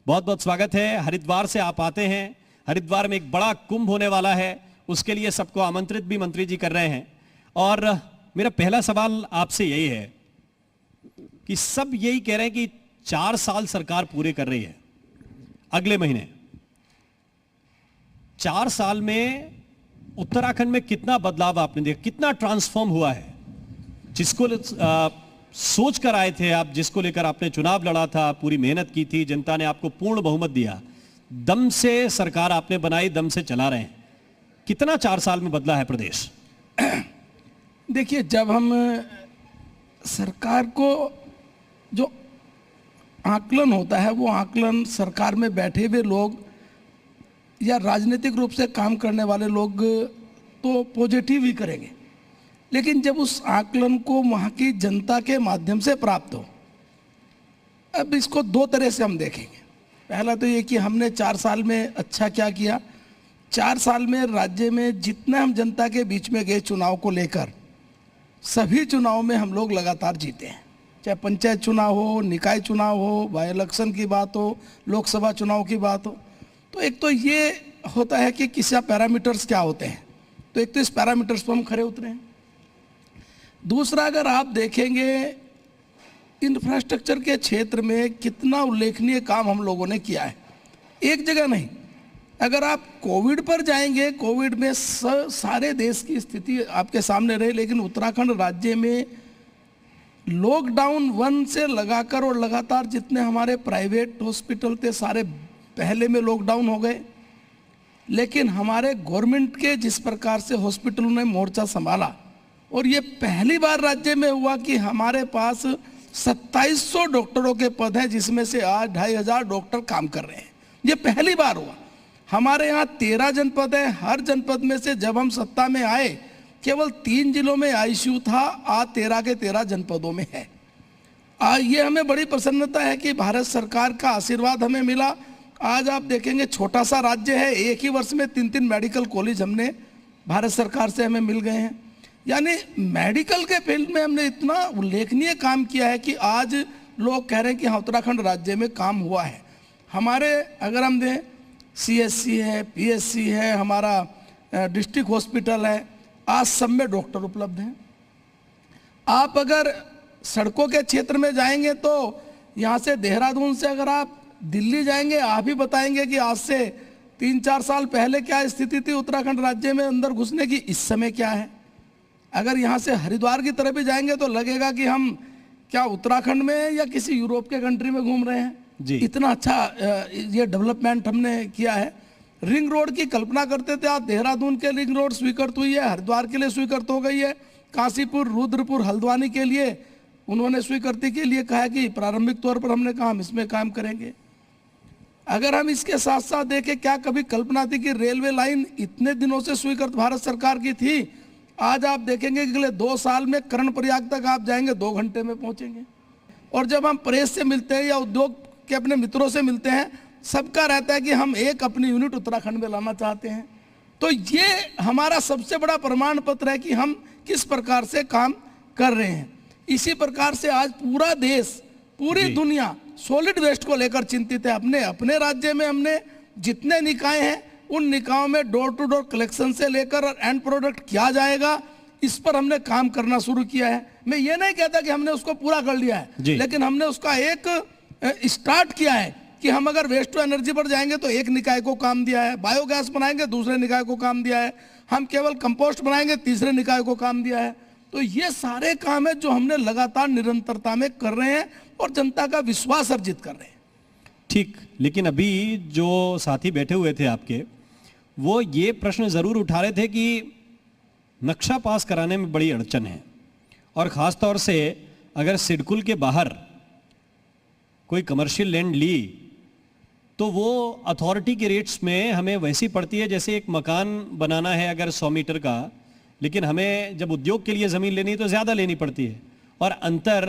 बहुत बहुत स्वागत है। हरिद्वार से आप आते हैं, हरिद्वार में एक बड़ा कुंभ होने वाला है, उसके लिए सबको आमंत्रित भी मंत्री जी कर रहे हैं। और मेरा पहला सवाल आपसे यही है कि सब यही कह रहे हैं कि 4 साल सरकार पूरे कर रही है अगले महीने। 4 साल में उत्तराखंड में कितना बदलाव आपने देखा, कितना ट्रांसफॉर्म हुआ है? जिसको सोच कर आए थे आप, जिसको लेकर आपने चुनाव लड़ा था, पूरी मेहनत की थी, जनता ने आपको पूर्ण बहुमत दिया, दम से सरकार आपने बनाई, दम से चला रहे हैं, कितना 4 साल में बदला है प्रदेश? देखिए, जब हम सरकार को जो आकलन होता है, वो आकलन सरकार में बैठे हुए लोग या राजनीतिक रूप से काम करने वाले लोग तो पॉजिटिव ही करेंगे, लेकिन जब उस आकलन को वहाँ की जनता के माध्यम से प्राप्त हो, अब इसको 2 तरह से हम देखेंगे। पहला तो ये कि हमने 4 साल में अच्छा क्या किया। 4 साल में राज्य में जितना हम जनता के बीच में गए चुनाव को लेकर, सभी चुनाव में हम लोग लगातार जीते हैं, चाहे पंचायत चुनाव हो, निकाय चुनाव हो, बाई इलेक्शन की बात हो, लोकसभा चुनाव की बात हो। तो एक तो ये होता है कि किसी पैरामीटर्स क्या होते हैं, तो एक तो इस पैरामीटर्स पर हम खरे उतरे हैं। दूसरा, अगर आप देखेंगे इंफ्रास्ट्रक्चर के क्षेत्र में कितना उल्लेखनीय काम हम लोगों ने किया है, एक जगह नहीं। अगर आप कोविड पर जाएंगे, कोविड में सारे देश की स्थिति आपके सामने रही, लेकिन उत्तराखंड राज्य में लॉकडाउन 1 से लगाकर और लगातार जितने हमारे प्राइवेट हॉस्पिटल थे सारे पहले में लॉकडाउन हो गए, लेकिन हमारे गवर्नमेंट के जिस प्रकार से हॉस्पिटलों ने मोर्चा संभाला, और ये पहली बार राज्य में हुआ कि हमारे पास 2700 डॉक्टरों के पद हैं, जिसमें से आज 2500 डॉक्टर काम कर रहे हैं। ये पहली बार हुआ। हमारे यहाँ 13 जनपद है, हर जनपद में से जब हम सत्ता में आए केवल 3 जिलों में आईसीयू था, आज 13 के 13 जनपदों में है। ये हमें बड़ी प्रसन्नता है कि भारत सरकार का आशीर्वाद हमें मिला। आज आप देखेंगे छोटा सा राज्य है, एक ही वर्ष में 3-3 मेडिकल कॉलेज हमने भारत सरकार से हमें मिल गए हैं। यानी मेडिकल के फील्ड में हमने इतना उल्लेखनीय काम किया है कि आज लोग कह रहे हैं कि हाँ, उत्तराखंड राज्य में काम हुआ है। हमारे अगर हम दें, सीएससी है, पीएससी है, हमारा डिस्ट्रिक्ट हॉस्पिटल है, आज सब में डॉक्टर उपलब्ध हैं। आप अगर सड़कों के क्षेत्र में जाएंगे तो यहाँ से देहरादून से अगर आप दिल्ली जाएंगे, आप ही बताएंगे कि आज से 3-4 साल पहले क्या स्थिति थी उत्तराखंड राज्य में अंदर घुसने की, इस समय क्या है। अगर यहाँ से हरिद्वार की तरफ भी जाएंगे तो लगेगा कि हम क्या उत्तराखंड में या किसी यूरोप के कंट्री में घूम रहे हैं जी। इतना अच्छा ये डेवलपमेंट हमने किया है। रिंग रोड की कल्पना करते थे, आज देहरादून के रिंग रोड स्वीकृत हुई है, हरिद्वार के लिए स्वीकृत हो गई है, काशीपुर, रुद्रपुर, हल्द्वानी के लिए उन्होंने स्वीकृति के लिए कहा कि प्रारंभिक तौर पर हमने कहा हम इसमें काम करेंगे। अगर हम इसके साथ साथ देखें, क्या कभी कल्पना थी कि रेलवे लाइन इतने दिनों से स्वीकृत भारत सरकार की थी, आज आप देखेंगे कि अगले 2 साल में कर्णप्रयाग तक आप जाएंगे 2 घंटे में पहुंचेंगे। और जब हम प्रेस से मिलते हैं या उद्योग के अपने मित्रों से मिलते हैं, सबका रहता है कि हम एक अपनी यूनिट उत्तराखंड में लाना चाहते हैं। तो ये हमारा सबसे बड़ा प्रमाण पत्र है कि हम किस प्रकार से काम कर रहे हैं। इसी प्रकार से आज पूरा देश, पूरी दुनिया सॉलिड वेस्ट को लेकर चिंतित है। अपने राज्य में हमने जितने निकाय हैं, उन निकायों में डोर टू डोर कलेक्शन से लेकर और एंड प्रोडक्ट किया जाएगा, इस पर हमने काम करना शुरू किया है। मैं ये नहीं कहता कि हमने उसको पूरा कर लिया है, लेकिन हमने उसका एक स्टार्ट किया है कि हम अगर वेस्ट टू एनर्जी पर जाएंगे तो एक निकाय को काम दिया है, बायोगैस बनाएंगे दूसरे निकाय को काम दिया है, हम केवल कंपोस्ट बनाएंगे तीसरे निकाय को काम दिया है। तो ये सारे काम है जो हमने लगातार निरंतरता में कर रहे हैं और जनता का विश्वास अर्जित कर रहे हैं। ठीक, लेकिन अभी जो साथी बैठे हुए थे आपके, वो ये प्रश्न जरूर उठा रहे थे कि नक्शा पास कराने में बड़ी अड़चन है, और ख़ास तौर से अगर सिडकुल के बाहर कोई कमर्शियल लैंड ली तो वो अथॉरिटी के रेट्स में हमें वैसी पड़ती है जैसे एक मकान बनाना है अगर 100 मीटर का, लेकिन हमें जब उद्योग के लिए ज़मीन लेनी है तो ज़्यादा लेनी पड़ती है, और अंतर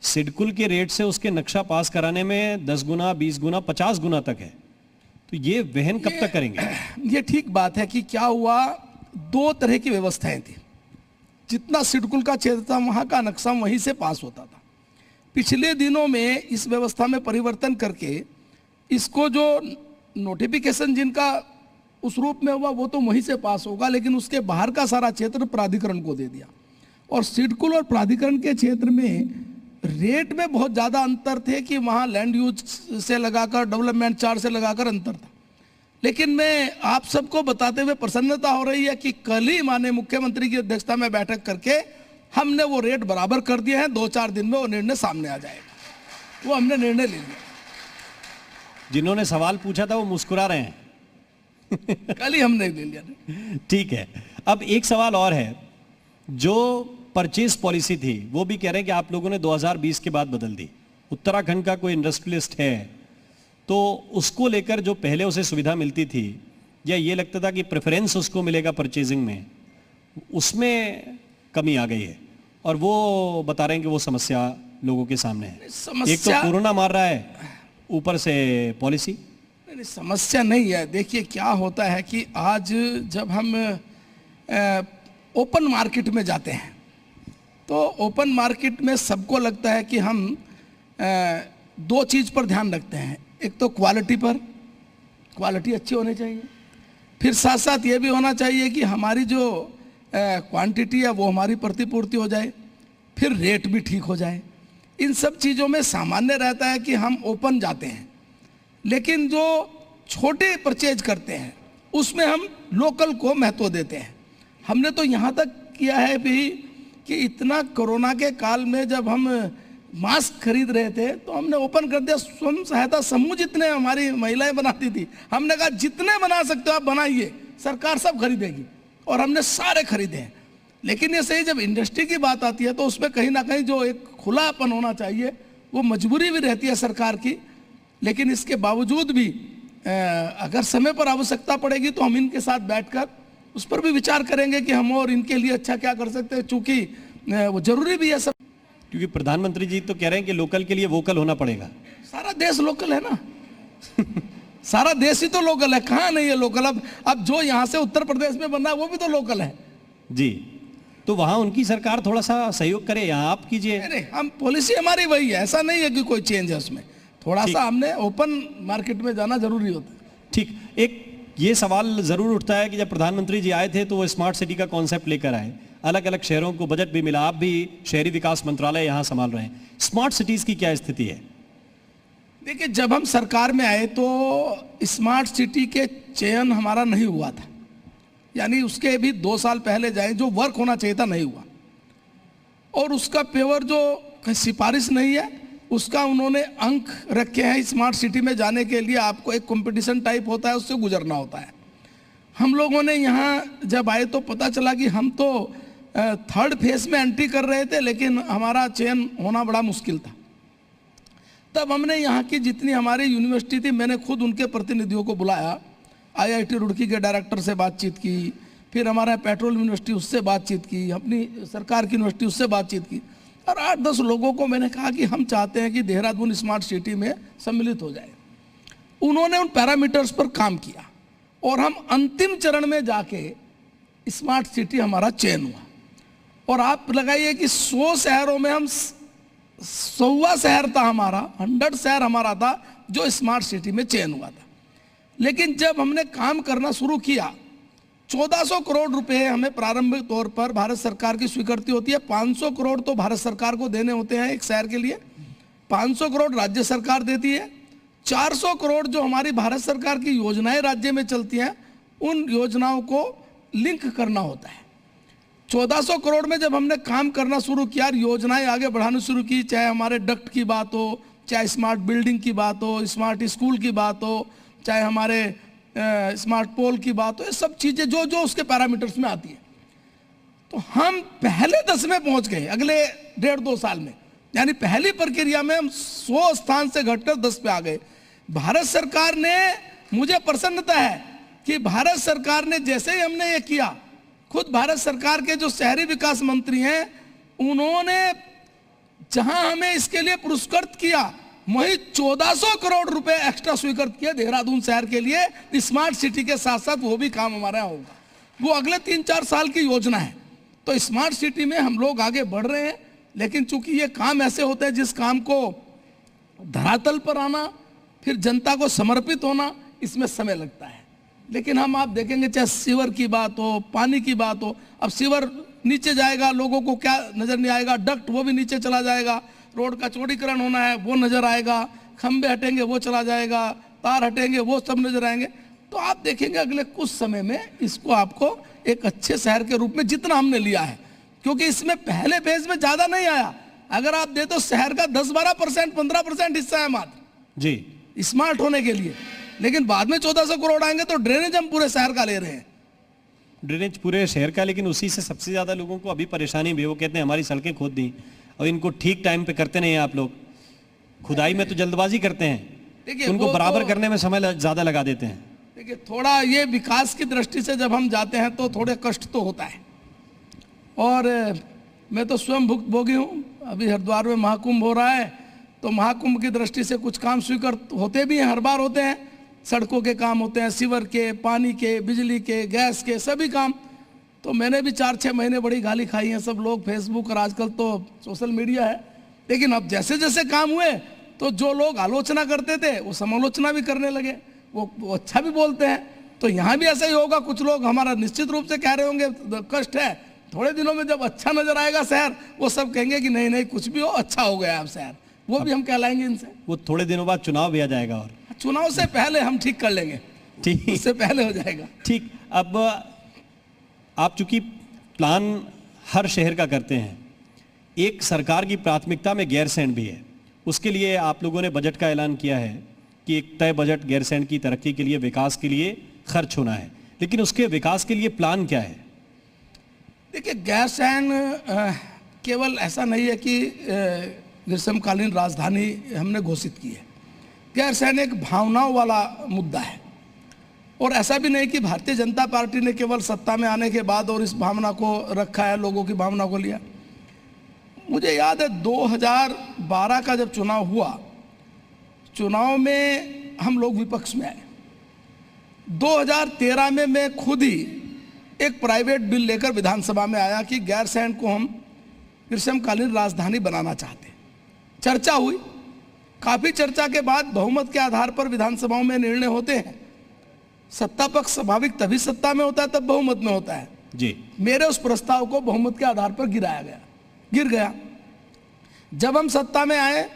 सिडकुल के रेट से उसके नक्शा पास कराने में 10 गुना, 20 गुना, 50 गुना तक है। तो ये वहन कब तक करेंगे? ये ठीक बात है कि क्या हुआ, 2 तरह की व्यवस्थाएं थी। जितना सिडकुल का क्षेत्र था वहाँ का नक्शा वहीं से पास होता था। पिछले दिनों में इस व्यवस्था में परिवर्तन करके इसको जो नोटिफिकेशन जिनका उस रूप में हुआ वो तो वहीं से पास होगा, लेकिन उसके बाहर का सारा क्षेत्र प्राधिकरण को दे दिया। और सिडकुल और प्राधिकरण के क्षेत्र में रेट में बहुत ज़्यादा अंतर थे कि वहाँ लैंड यूज से लगाकर डेवलपमेंट चार्ज से लगाकर अंतर था। लेकिन मैं आप सबको बताते हुए प्रसन्नता हो रही है कि कल ही माननीय मुख्यमंत्री की अध्यक्षता में बैठक करके हमने वो रेट बराबर कर दिए हैं। 2-4 दिन में वो निर्णय सामने आ जाएगा। वो हमने निर्णय ले लिया। जिन्होंने सवाल पूछा था वो मुस्कुरा रहे हैं। कल ही हमने ले लिया। ठीक है, अब एक सवाल और है। जो परचेज पॉलिसी थी वो भी कह रहे हैं कि आप लोगों ने 2020 के बाद बदल दी। उत्तराखंड का कोई इंडस्ट्रियलिस्ट है तो उसको लेकर जो पहले उसे सुविधा मिलती थी या ये लगता था कि प्रेफरेंस उसको मिलेगा परचेजिंग में, उसमें कमी आ गई है और वो बता रहे हैं कि वो समस्या लोगों के सामने है। एक तो कोरोना मार रहा है, ऊपर से पॉलिसी। नहीं, समस्या नहीं है। देखिए क्या होता है कि आज जब हम ओपन मार्केट में जाते हैं तो ओपन मार्केट में सबको लगता है कि हम 2 चीज़ पर ध्यान रखते हैं। एक तो क्वालिटी पर, क्वालिटी अच्छी होनी चाहिए, फिर साथ साथ ये भी होना चाहिए कि हमारी जो क्वांटिटी है वो हमारी प्रतिपूर्ति हो जाए, फिर रेट भी ठीक हो जाए। इन सब चीज़ों में सामान्य रहता है कि हम ओपन जाते हैं, लेकिन जो छोटे परचेज करते हैं उसमें हम लोकल को महत्व देते हैं। हमने तो यहाँ तक किया है भी कि इतना कोरोना के काल में जब हम मास्क खरीद रहे थे तो हमने ओपन कर दिया। स्वयं सहायता समूह जितने हमारी महिलाएं बनाती थी, हमने कहा जितने बना सकते हो आप बनाइए, सरकार सब खरीदेगी, और हमने सारे खरीदे हैं। लेकिन ये सही, जब इंडस्ट्री की बात आती है तो उसमें कहीं ना कहीं जो एक खुलापन होना चाहिए, वो मजबूरी भी रहती है सरकार की। लेकिन इसके बावजूद भी अगर समय पर आवश्यकता पड़ेगी तो हम इनके साथ बैठकर उस पर भी विचार करेंगे कि हम और इनके लिए अच्छा क्या कर सकते हैं, चूंकि वो जरूरी भी है सब। क्योंकि प्रधानमंत्री जी तो कह रहे हैं कि लोकल के लिए वोकल होना पड़ेगा। सारा देश लोकल है ना। सारा देश ही तो लोकल है, कहाँ नहीं है लोकल। अब जो यहाँ से उत्तर प्रदेश में बन रहा है वो भी तो लोकल है जी। तो वहाँ उनकी सरकार थोड़ा सा सहयोग करे, यहाँ आप कीजिए। अरे हम पॉलिसी हमारी वही है, ऐसा नहीं है कि कोई चेंज है उसमें। थोड़ा सा हमने ओपन मार्केट में जाना जरूरी होता है। ठीक, एक ये सवाल जरूर उठता है कि जब प्रधानमंत्री जी आए थे तो वो स्मार्ट सिटी का कॉन्सेप्ट लेकर आए, अलग अलग शहरों को बजट भी मिला, आप भी शहरी विकास मंत्रालय यहाँ संभाल रहे हैं, स्मार्ट सिटीज की क्या स्थिति है? देखिए, जब हम सरकार में आए तो स्मार्ट सिटी के चयन हमारा नहीं हुआ था, यानी उसके भी 2 साल पहले जाए, जो वर्क होना चाहिए था नहीं हुआ, और उसका पेवर जो सिफारिश नहीं है उसका उन्होंने अंक रखे हैं। स्मार्ट सिटी में जाने के लिए आपको एक कंपटीशन टाइप होता है, उससे गुजरना होता है। हम लोगों ने यहाँ जब आए तो पता चला कि हम तो 3rd फेज में एंट्री कर रहे थे, लेकिन हमारा चयन होना बड़ा मुश्किल था। तब हमने यहाँ की जितनी हमारी यूनिवर्सिटी थी, मैंने खुद उनके प्रतिनिधियों को बुलाया, IIT रुड़की के डायरेक्टर से बातचीत की, फिर हमारा पेट्रोल यूनिवर्सिटी उससे बातचीत की, अपनी सरकार की यूनिवर्सिटी उससे बातचीत की, और 8-10 लोगों को मैंने कहा कि हम चाहते हैं कि देहरादून स्मार्ट सिटी में सम्मिलित हो जाए। उन्होंने उन पैरामीटर्स पर काम किया और हम अंतिम चरण में जाके स्मार्ट सिटी हमारा चयन हुआ। और आप लगाइए कि 100 शहरों में हम 100वां शहर था हमारा, 100 शहर हमारा था जो स्मार्ट सिटी में चयन हुआ था। लेकिन जब हमने काम करना शुरू किया, 1400 करोड़ रुपए हमें प्रारंभिक तौर पर भारत सरकार की स्वीकृति होती है। 500 करोड़ तो भारत सरकार को देने होते हैं एक शहर के लिए, 500 करोड़ राज्य सरकार देती है, 400 करोड़ जो हमारी भारत सरकार की योजनाएं राज्य में चलती हैं उन योजनाओं को लिंक करना होता है। 1400 करोड़ में जब हमने काम करना शुरू किया, योजनाएं आगे बढ़ाना शुरू की, चाहे हमारे डक्ट की बात हो, चाहे स्मार्ट बिल्डिंग की बात हो, स्मार्ट स्कूल की बात हो, चाहे हमारे स्मार्ट पोल की बात हो, ये सब चीज़ें जो जो उसके पैरामीटर्स में आती है, तो हम पहले 10 में पहुंच गए अगले 1.5-2 साल में। यानी पहली प्रक्रिया में हम 100 स्थान से घटकर 10 पे आ गए। भारत सरकार ने, मुझे प्रसन्नता है कि भारत सरकार ने जैसे ही हमने ये किया, खुद भारत सरकार के जो शहरी विकास मंत्री हैं उन्होंने जहां हमें इसके लिए पुरस्कृत किया, वहीं 1400 करोड़ रुपए एक्स्ट्रा स्वीकृत किए देहरादून शहर के लिए स्मार्ट सिटी के साथ साथ। वो भी काम हमारा यहाँ होगा, वो अगले 3-4 साल की योजना है। तो स्मार्ट सिटी में हम लोग आगे बढ़ रहे हैं, लेकिन चूंकि ये काम ऐसे होते हैं जिस काम को धरातल पर आना, फिर जनता को समर्पित होना, इसमें समय लगता है। लेकिन हम आप देखेंगे चाहे सीवर की बात हो, पानी की बात हो, अब सीवर नीचे जाएगा, लोगों को क्या नजर नहीं आएगा, डक्ट वो भी नीचे चला जाएगा, रोड का चौड़ीकरण होना है वो नजर आएगा, खंबे हटेंगे वो चला जाएगा, तार हटेंगे वो सब नजर आएंगे। तो आप देखेंगे अगले कुछ समय में इसको आपको एक अच्छे शहर के रूप में जितना हमने लिया है, क्योंकि इसमें पहले फेज में ज्यादा नहीं आया, अगर आप दे तो शहर का 10-12%, 15% हिस्सा है मात्र जी स्मार्ट होने के लिए, लेकिन बाद में 1400 करोड़ आएंगे तो ड्रेनेज हम पूरे शहर का ले रहे हैं। ड्रेनेज पूरे शहर का, लेकिन उसी से सबसे ज्यादा लोगों को अभी परेशानी भी, वो कहते हैं हमारी सड़कें खोद दी और इनको ठीक टाइम पे करते नहीं हैं आप लोग, खुदाई में तो जल्दबाजी करते हैं, देखिए उनको वो बराबर तो- करने में समय ज्यादा लगा देते हैं। देखिए थोड़ा ये विकास की दृष्टि से जब हम जाते हैं तो थोड़े कष्ट तो होता है, और मैं तो स्वयं भुक्तभोगी हूँ। अभी हरिद्वार में महाकुंभ हो रहा है, तो महाकुंभ की दृष्टि से कुछ काम स्वीकृत होते भी हैं, हर बार होते हैं, सड़कों के काम होते हैं, सीवर के, पानी के, बिजली के, गैस के, सभी काम। तो मैंने भी 4-6 महीने बड़ी गाली खाई है सब लोग, फेसबुक और आजकल तो सोशल मीडिया है। लेकिन अब जैसे जैसे काम हुए तो जो लोग आलोचना करते थे वो समालोचना भी करने लगे, वो अच्छा भी बोलते हैं। तो यहाँ भी ऐसा ही होगा, कुछ लोग हमारा निश्चित रूप से कह रहे होंगे कष्ट है, थोड़े दिनों में जब अच्छा नजर आएगा शहर, वो सब कहेंगे कि नहीं नहीं कुछ भी हो, अच्छा हो गया अब शहर, वो भी हम कहलाएंगे इनसे। वो थोड़े दिनों बाद चुनाव भी आ जाएगा, और चुनाव से पहले हम ठीक कर लेंगे, ठीक उससे पहले हो जाएगा। ठीक। अब आप चूंकि प्लान हर शहर का करते हैं, एक सरकार की प्राथमिकता में गैरसैंण भी है, उसके लिए आप लोगों ने बजट का ऐलान किया है कि एक तय बजट गैरसैंण की तरक्की के लिए, विकास के लिए खर्च होना है, लेकिन उसके विकास के लिए प्लान क्या है? देखिए गैरसैंण केवल ऐसा नहीं है कि ग्रीष्मकालीन राजधानी हमने घोषित की है, गैरसैंण एक भावनाओं वाला मुद्दा है, और ऐसा भी नहीं कि भारतीय जनता पार्टी ने केवल सत्ता में आने के बाद और इस भावना को रखा है, लोगों की भावना को लिया। मुझे याद है 2012 का जब चुनाव हुआ, चुनाव में हम लोग विपक्ष में आए। 2013 में मैं खुद ही एक प्राइवेट बिल लेकर विधानसभा में आया कि गैरसैंण को हम ग्रीष्मकालीन राजधानी बनाना चाहते हैं। चर्चा हुई, काफी चर्चा के बाद बहुमत के आधार पर विधानसभाओं में निर्णय होते हैं। सत्ता पक्ष स्वाभाविक तभी सत्ता में होता है तब बहुमत में होता है जी। मेरे उस प्रस्ताव को बहुमत के आधार पर गिर गया। जब हम सत्ता में आए,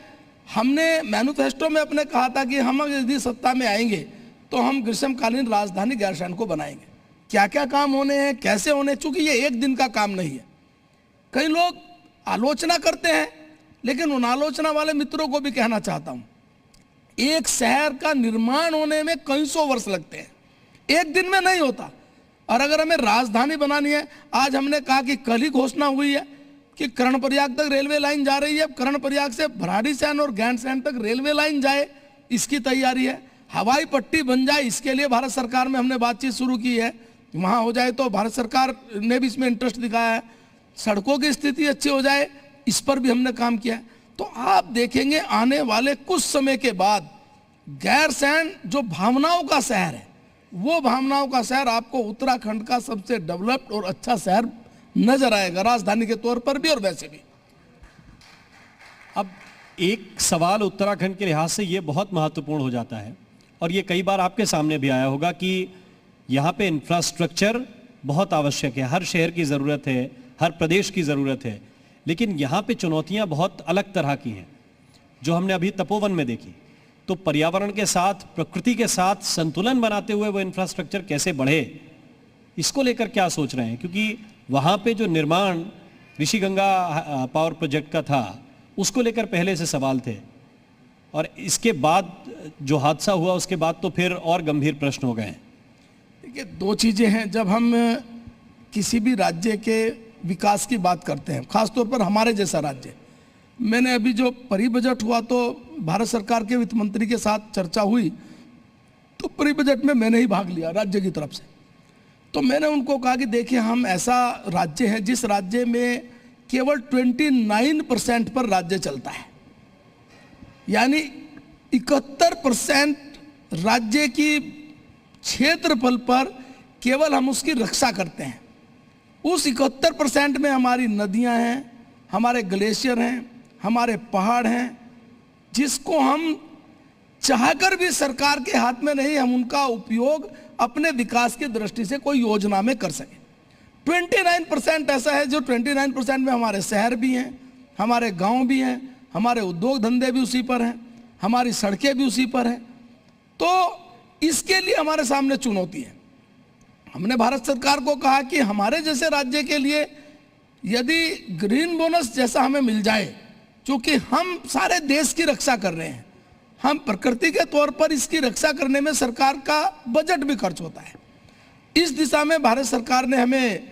हमने मैनिफेस्टो में अपने कहा था कि हम यदि सत्ता में आएंगे तो हम ग्रीष्मकालीन राजधानी गैरसैंण को बनाएंगे। क्या क्या काम होने हैं, कैसे होने, चूंकि ये एक दिन का काम नहीं है। कई लोग आलोचना करते हैं, लेकिन उन आलोचना वाले मित्रों को भी कहना चाहता हूं, एक शहर का निर्माण होने में कई सौ वर्ष लगते हैं, एक दिन में नहीं होता। और अगर हमें राजधानी बनानी है, आज हमने कहा कि कल ही घोषणा हुई है कि कर्णप्रयाग तक रेलवे लाइन जा रही है, कर्णप्रयाग से भराड़ीसैंण और गैंडसैंण तक रेलवे लाइन जाए, इसकी तैयारी है। हवाई पट्टी बन जाए, इसके लिए भारत सरकार में हमने बातचीत शुरू की है, वहाँ हो जाए तो भारत सरकार ने भी इसमें इंटरेस्ट दिखाया है। सड़कों की स्थिति अच्छी हो जाए, इस पर भी हमने काम किया है। तो आप देखेंगे आने वाले कुछ समय के बाद गैरसैंण जो भावनाओं का शहर है, वो भावनाओं का शहर आपको उत्तराखंड का सबसे डेवलप्ड और अच्छा शहर नजर आएगा, राजधानी के तौर पर भी और वैसे भी। अब एक सवाल उत्तराखंड के लिहाज से ये बहुत महत्वपूर्ण हो जाता है, और ये कई बार आपके सामने भी आया होगा कि यहाँ पे इंफ्रास्ट्रक्चर बहुत आवश्यक है, हर शहर की ज़रूरत है, हर प्रदेश की ज़रूरत है, लेकिन यहाँ पे चुनौतियाँ बहुत अलग तरह की हैं जो हमने अभी तपोवन में देखी। तो पर्यावरण के साथ, प्रकृति के साथ संतुलन बनाते हुए वो इंफ्रास्ट्रक्चर कैसे बढ़े, इसको लेकर क्या सोच रहे हैं? क्योंकि वहाँ पे जो निर्माण ऋषिगंगा पावर प्रोजेक्ट का था, उसको लेकर पहले से सवाल थे, और इसके बाद जो हादसा हुआ उसके बाद तो फिर और गंभीर प्रश्न हो गए। देखिए दो चीज़ें हैं, जब हम किसी भी राज्य के विकास की बात करते हैं, खासतौर पर हमारे जैसा राज्य, मैंने अभी जो परी बजट हुआ तो भारत सरकार के वित्त मंत्री के साथ चर्चा हुई, तो परी बजट में मैंने ही भाग लिया राज्य की तरफ से। तो मैंने उनको कहा कि देखिए हम ऐसा राज्य है जिस राज्य में केवल 29% पर राज्य चलता है, यानी 71% राज्य की क्षेत्रफल पर केवल हम उसकी रक्षा करते हैं। उस 71% में हमारी नदियां हैं, हमारे ग्लेशियर हैं, हमारे पहाड़ हैं, जिसको हम चाहकर भी सरकार के हाथ में नहीं हम उनका उपयोग अपने विकास की दृष्टि से कोई योजना में कर सके। 29% ऐसा है जो 29% में हमारे शहर भी हैं, हमारे गांव भी हैं, हमारे उद्योग धंधे भी उसी पर हैं, हमारी सड़कें भी उसी पर हैं। तो इसके लिए हमारे सामने चुनौती है। हमने भारत सरकार को कहा कि हमारे जैसे राज्य के लिए यदि ग्रीन बोनस जैसा हमें मिल जाए, क्योंकि हम सारे देश की रक्षा कर रहे हैं, हम प्रकृति के तौर पर इसकी रक्षा करने में सरकार का बजट भी खर्च होता है। इस दिशा में भारत सरकार ने हमें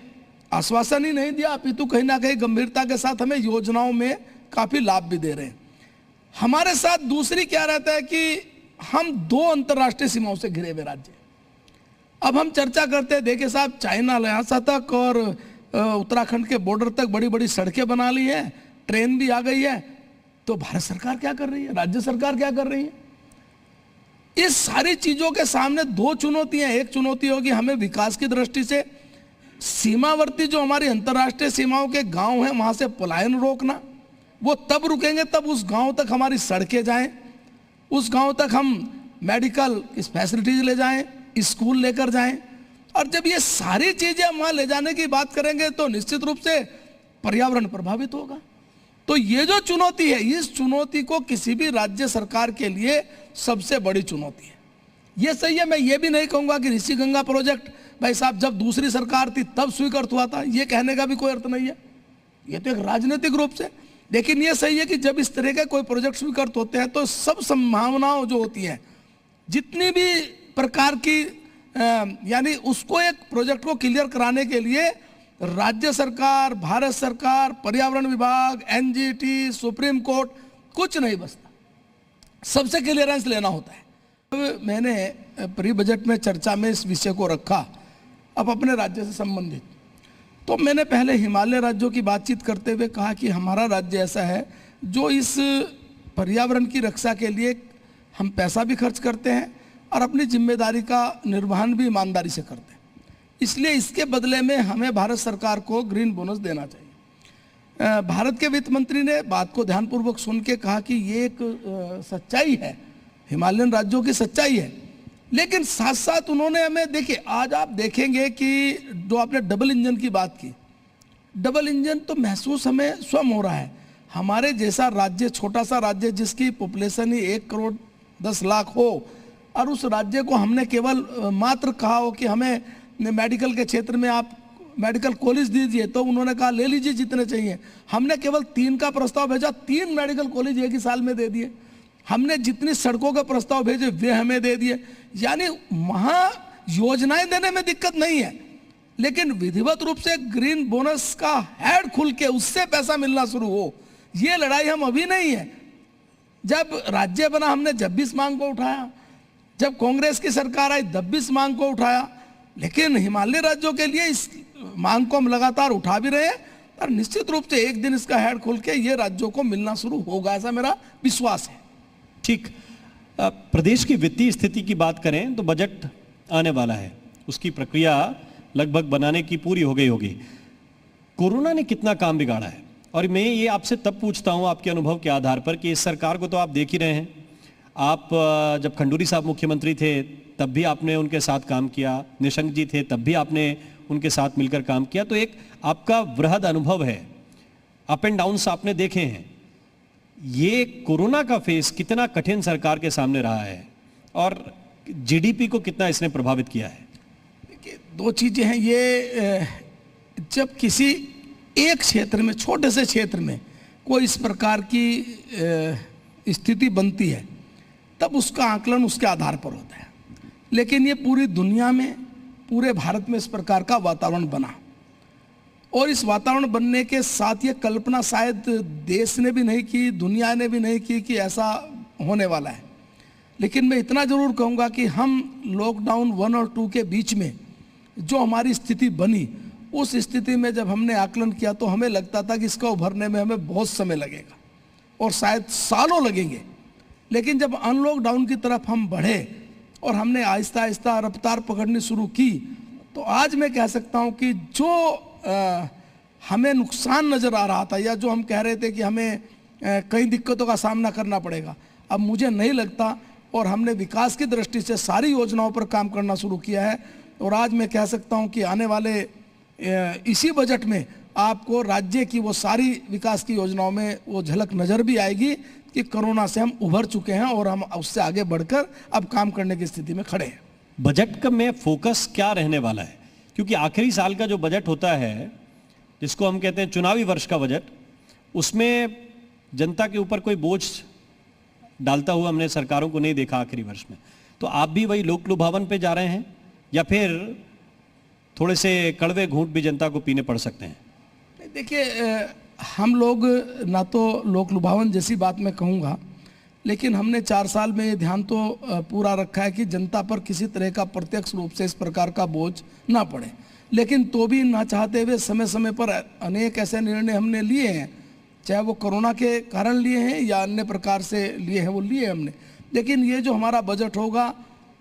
आश्वासन ही नहीं दिया, अपितु कहीं ना कहीं गंभीरता के साथ हमें योजनाओं में काफी लाभ भी दे रहे हैं। हमारे साथ दूसरी क्या रहता है कि हम 2 अंतर्राष्ट्रीय सीमाओं से घिरे हुए राज्य। अब हम चर्चा करते हैं, देखिए साहब, चाइना लहासा तक और उत्तराखंड के बॉर्डर तक बड़ी बड़ी सड़कें बना ली हैं, ट्रेन भी आ गई है, तो भारत सरकार क्या कर रही है, राज्य सरकार क्या कर रही है? इस सारी चीजों के सामने 2 चुनौतियां। एक चुनौती होगी हमें विकास की दृष्टि से सीमावर्ती जो हमारी अंतर्राष्ट्रीय सीमाओं के गांव हैं वहां से पलायन रोकना। वो तब रुकेंगे तब उस गांव तक हमारी सड़कें जाएं, उस गांव तक हम मेडिकल फैसिलिटीज ले जाएं, स्कूल लेकर जाएं। और जब ये सारी चीजें हम वहां ले जाने की बात करेंगे तो निश्चित रूप से पर्यावरण प्रभावित होगा। तो ये जो चुनौती है, इस चुनौती को किसी भी राज्य सरकार के लिए सबसे बड़ी चुनौती है। ये सही है, मैं ये भी नहीं कहूंगा कि ऋषि गंगा प्रोजेक्ट भाई साहब जब दूसरी सरकार थी तब स्वीकृत हुआ था, ये कहने का भी कोई अर्थ नहीं है, ये तो एक राजनीतिक रूप से। लेकिन ये सही है कि जब इस तरह के कोई प्रोजेक्ट स्वीकृत होते हैं तो सब संभावनाओं जो होती हैं, जितनी भी प्रकार की यानी उसको एक प्रोजेक्ट को क्लियर कराने के लिए राज्य सरकार, भारत सरकार, पर्यावरण विभाग, एनजीटी, सुप्रीम कोर्ट, कुछ नहीं बचता, सबसे क्लियरेंस लेना होता है। अब मैंने प्री बजट में चर्चा में इस विषय को रखा, अब अपने राज्य से संबंधित, तो मैंने पहले हिमालय राज्यों की बातचीत करते हुए कहा कि हमारा राज्य ऐसा है जो इस पर्यावरण की रक्षा के लिए हम पैसा भी खर्च करते हैं और अपनी जिम्मेदारी का निर्वहन भी ईमानदारी से करते हैं। इसलिए इसके बदले में हमें भारत सरकार को ग्रीन बोनस देना चाहिए। भारत के वित्त मंत्री ने बात को ध्यानपूर्वक सुन के कहा कि ये एक सच्चाई है, हिमालयन राज्यों की सच्चाई है। लेकिन साथ साथ उन्होंने हमें, देखिए आज आप देखेंगे कि जो आपने डबल इंजन की बात की, डबल इंजन तो महसूस हमें स्वयं हो रहा है। हमारे जैसा राज्य, छोटा सा राज्य जिसकी पॉपुलेशन ही 1 करोड़ 10 लाख हो, और उस राज्य को हमने केवल मात्र कहा हो कि हमें मेडिकल के क्षेत्र में आप मेडिकल कॉलेज दीजिए, तो उन्होंने कहा ले लीजिए जितने चाहिए। हमने केवल 3 का प्रस्ताव भेजा, 3 मेडिकल कॉलेज एक ही साल में दे दिए। हमने जितनी सड़कों का प्रस्ताव भेजे वे हमें दे दिए। यानी वहां योजनाएं देने में दिक्कत नहीं है, लेकिन विधिवत रूप से ग्रीन बोनस का हेड खुल के उससे पैसा मिलना शुरू हो, ये लड़ाई हम अभी नहीं है। जब राज्य बना हमने जब भी इस मांग को उठाया, जब कांग्रेस की सरकार आई तब भी इस मांग को उठाया, लेकिन हिमालय राज्यों के लिए इस मांग को हम लगातार उठा भी रहे हैं और निश्चित रूप से एक दिन इसका हेड खुल के ये राज्यों को मिलना शुरू होगा, ऐसा मेरा विश्वास है। ठीक, प्रदेश की वित्तीय स्थिति की बात करें तो बजट आने वाला है, उसकी प्रक्रिया लगभग बनाने की पूरी हो गई होगी। कोरोना ने कितना काम बिगाड़ा है, और मैं ये आपसे तब पूछता हूं आपके अनुभव के आधार पर कि इस सरकार को तो आप देख ही रहे हैं। आप जब खंडूरी साहब मुख्यमंत्री थे तब भी आपने उनके साथ काम किया, निशंक जी थे तब भी आपने उनके साथ मिलकर काम किया, तो एक आपका वृहद अनुभव है, अप एंड डाउन्स आपने देखे हैं। ये कोरोना का फेस कितना कठिन सरकार के सामने रहा है और जीडीपी को कितना इसने प्रभावित किया है? देखिए 2 चीजें हैं। ये जब किसी एक क्षेत्र में, छोटे से क्षेत्र में कोई इस प्रकार की स्थिति बनती है तब उसका आकलन उसके आधार पर होता है। लेकिन ये पूरी दुनिया में, पूरे भारत में इस प्रकार का वातावरण बना, और इस वातावरण बनने के साथ ये कल्पना शायद देश ने भी नहीं की, दुनिया ने भी नहीं की कि ऐसा होने वाला है। लेकिन मैं इतना जरूर कहूँगा कि हम लॉकडाउन 1 और 2 के बीच में जो हमारी स्थिति बनी, उस स्थिति में जब हमने आकलन किया तो हमें लगता था कि इसका उभरने में हमें बहुत समय लगेगा और शायद सालों लगेंगे। लेकिन जब अनलॉकडाउन की तरफ हम बढ़े और हमने आहिस्ता आहिस्ता रफ्तार पकड़नी शुरू की, तो आज मैं कह सकता हूँ कि जो हमें नुकसान नज़र आ रहा था, या जो हम कह रहे थे कि हमें कई दिक्कतों का सामना करना पड़ेगा, अब मुझे नहीं लगता और हमने विकास की दृष्टि से सारी योजनाओं पर काम करना शुरू किया है। और आज मैं कह सकता हूं कि आने वाले इसी बजट में आपको राज्य की वो सारी विकास की योजनाओं में वो झलक नजर भी आएगी कि कोरोना से हम उभर चुके हैं और हम उससे आगे बढ़कर अब काम करने की स्थिति में खड़े हैं। बजट का में फोकस क्या रहने वाला है? क्योंकि आखिरी साल का जो बजट होता है, जिसको हम कहते हैं चुनावी वर्ष का बजट, उसमें जनता के ऊपर कोई बोझ डालता हुआ हमने सरकारों को नहीं देखा आखिरी वर्ष में। तो आप भी वही लोक लुभावन पे जा रहे हैं या फिर थोड़े से कड़वे घूंट भी जनता को पीने पड़ सकते हैं? देखिए, हम लोग ना तो लोक लुभावन जैसी बात मैं कहूँगा, लेकिन हमने 4 साल में ये ध्यान तो पूरा रखा है कि जनता पर किसी तरह का प्रत्यक्ष रूप से इस प्रकार का बोझ ना पड़े। लेकिन तो भी ना चाहते हुए समय समय पर अनेक ऐसे निर्णय हमने लिए हैं, चाहे वो कोरोना के कारण लिए हैं या अन्य प्रकार से लिए हैं, वो लिए हमने। लेकिन ये जो हमारा बजट होगा,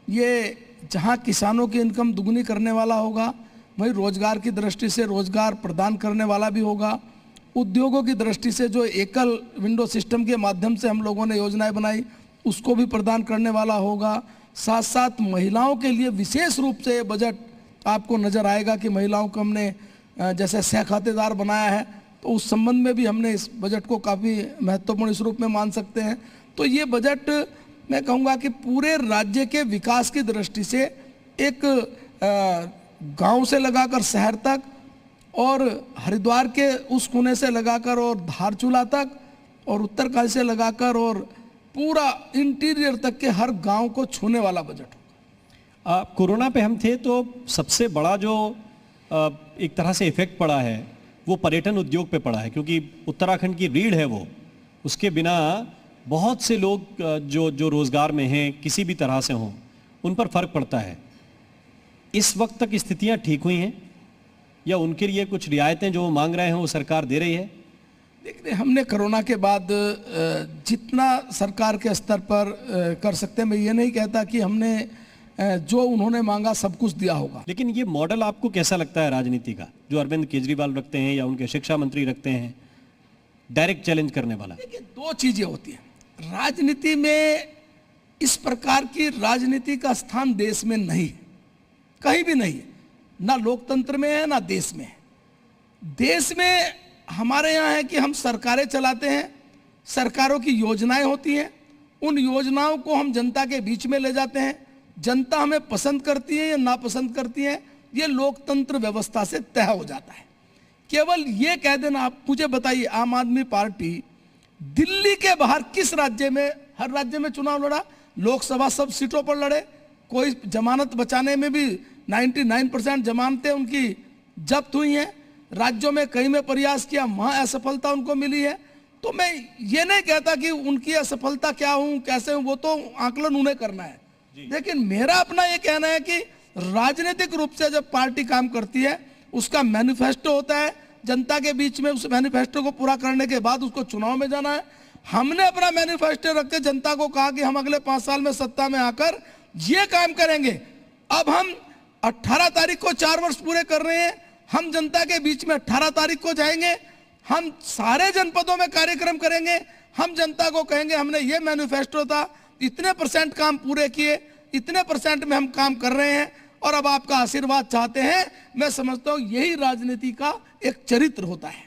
ये जहाँ किसानों की इनकम दुगनी करने वाला होगा, वहीं रोजगार की दृष्टि से रोजगार प्रदान करने वाला भी होगा। उद्योगों की दृष्टि से जो एकल विंडो सिस्टम के माध्यम से हम लोगों ने योजनाएं बनाई, उसको भी प्रदान करने वाला होगा। साथ साथ महिलाओं के लिए विशेष रूप से बजट आपको नज़र आएगा कि महिलाओं को हमने जैसे सह खातेदार बनाया है, तो उस संबंध में भी हमने इस बजट को काफ़ी महत्वपूर्ण इस रूप में मान सकते हैं। तो ये बजट मैं कहूँगा कि पूरे राज्य के विकास की दृष्टि से एक गांव से लगाकर शहर तक और हरिद्वार के उस कोने से लगाकर और धारचूला तक और उत्तरकाशी से लगाकर और पूरा इंटीरियर तक के हर गांव को छूने वाला बजट। कोरोना पे हम थे तो सबसे बड़ा जो एक तरह से इफेक्ट पड़ा है वो पर्यटन उद्योग पे पड़ा है, क्योंकि उत्तराखंड की रीढ़ है वो। उसके बिना बहुत से लोग जो रोजगार में हैं किसी भी तरह से हों, उन पर फर्क पड़ता है। इस वक्त तक स्थितियां ठीक हुई हैं या उनके लिए कुछ रियायतें जो वो मांग रहे हैं वो सरकार दे रही है? देखिए, हमने कोरोना के बाद जितना सरकार के स्तर पर कर सकते हैं, मैं ये नहीं कहता कि हमने जो उन्होंने मांगा सब कुछ दिया होगा। लेकिन ये मॉडल आपको कैसा लगता है राजनीति का, जो अरविंद केजरीवाल रखते हैं या उनके शिक्षा मंत्री रखते हैं, डायरेक्ट चैलेंज करने वाला? देखिए, 2 चीजें होती हैं राजनीति में। इस प्रकार की राजनीति का स्थान देश में नहीं है, कहीं भी नहीं है, ना लोकतंत्र में है ना देश में है। देश में हमारे यहाँ है कि हम सरकारें चलाते हैं, सरकारों की योजनाएं होती हैं, उन योजनाओं को हम जनता के बीच में ले जाते हैं, जनता हमें पसंद करती है या नापसंद करती है, ये लोकतंत्र व्यवस्था से तय हो जाता है। केवल ये कह देना, आप मुझे बताइए, आम आदमी पार्टी दिल्ली के बाहर किस राज्य में, हर राज्य में चुनाव लड़ा, लोकसभा सब सीटों पर लड़े, कोई जमानत बचाने में भी 99% जमानतें उनकी जब्त हुई हैं, राज्यों में कई में प्रयास किया, वहां असफलता उनको मिली है। तो मैं ये नहीं कहता कि उनकी असफलता क्या हूं कैसे हूं, वो तो आकलन उन्हें करना है। लेकिन मेरा अपना ये कहना है कि राजनीतिक रूप से जब पार्टी काम करती है, उसका मैनिफेस्टो होता है, जनता के बीच में उस मैनिफेस्टो को पूरा करने के बाद उसको चुनाव में जाना है। हमने अपना मैनिफेस्टो रख के जनता को कहा कि हम अगले 5 साल में सत्ता में आकर ये काम करेंगे। अब हम 18 तारीख को 4 वर्ष पूरे कर रहे हैं, हम जनता के बीच में 18 तारीख को जाएंगे, हम सारे जनपदों में कार्यक्रम करेंगे, हम जनता को कहेंगे हमने ये मैनिफेस्टो था, इतने % काम पूरे किए, इतने % में हम काम कर रहे हैं और अब आपका आशीर्वाद चाहते हैं। मैं समझता हूं यही राजनीति का एक चरित्र होता है।